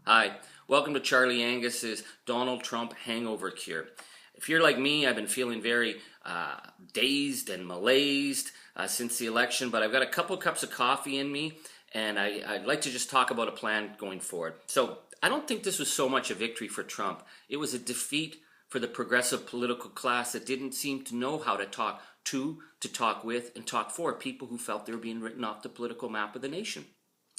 Hi, welcome to Charlie Angus's Donald Trump Hangover Cure. If you're like me, I've been feeling very dazed and malaised since the election, but I've got a couple cups of coffee in me, and I'd like to just talk about a plan going forward. So I don't think this was so much a victory for Trump. It was a defeat for the progressive political class that didn't seem to know how to talk to talk with, and talk for people who felt they were being written off the political map of the nation.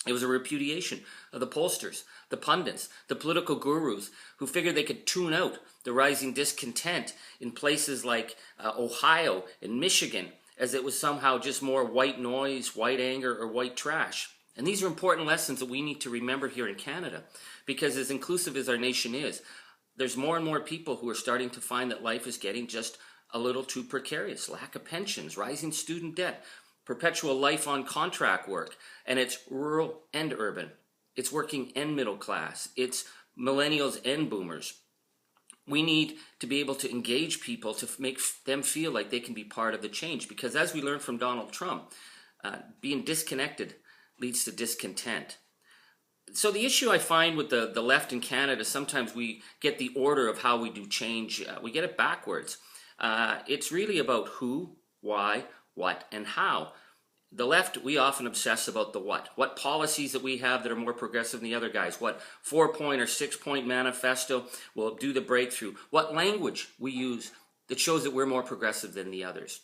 It was a repudiation of the pollsters, the pundits, the political gurus who figured they could tune out the rising discontent in places like Ohio and Michigan, as it was somehow just more white noise, white anger, or white trash. And these are important lessons that we need to remember here in Canada, because as inclusive as our nation is, there's more and more people who are starting to find that life is getting just a little too precarious. Lack of pensions, rising student debt, perpetual life on contract work, and it's rural and urban. It's working and middle class. It's millennials and boomers. We need to be able to engage people to make them feel like they can be part of the change, because as we learned from Donald Trump, being disconnected leads to discontent. So the issue I find with the left in Canada, sometimes we get the order of how we do change, we get it backwards. It's really about who, why, what, and how. The left, we often obsess about the what policies that we have that are more progressive than the other guys, what 4-point or 6-point manifesto will do the breakthrough, what language we use that shows that we're more progressive than the others.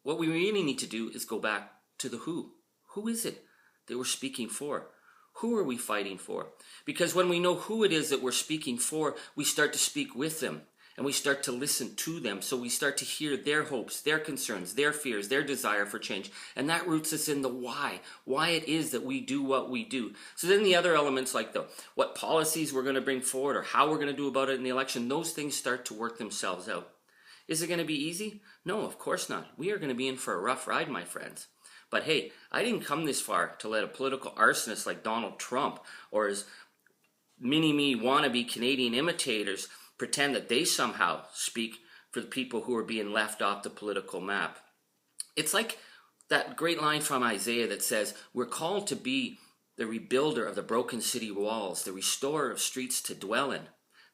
What we really need to do is go back to the who. Who is it that we're speaking for? Who are we fighting for? Because when we know who it is that we're speaking for, we start to speak with them. And we start to listen to them, so we start to hear their hopes, their concerns, their fears, their desire for change. And that roots us in the why it is that we do what we do. So then the other elements, like what policies we're going to bring forward or how we're going to do about it in the election, those things start to work themselves out. Is it going to be easy? No, of course not. We are going to be in for a rough ride, my friends. But hey, I didn't come this far to let a political arsonist like Donald Trump or his mini-me wannabe Canadian imitators pretend that they somehow speak for the people who are being left off the political map. It's like that great line from Isaiah that says, we're called to be the rebuilder of the broken city walls, the restorer of streets to dwell in.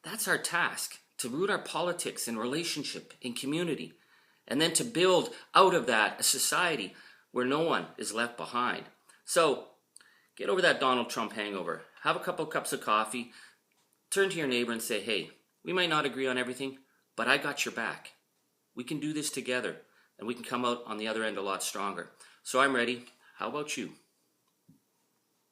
That's our task, to root our politics in relationship, in community, and then to build out of that a society where no one is left behind. So get over that Donald Trump hangover. Have a couple cups of coffee. Turn to your neighbor and say, hey, we might not agree on everything, but I got your back. We can do this together, and we can come out on the other end a lot stronger. So I'm ready. How about you?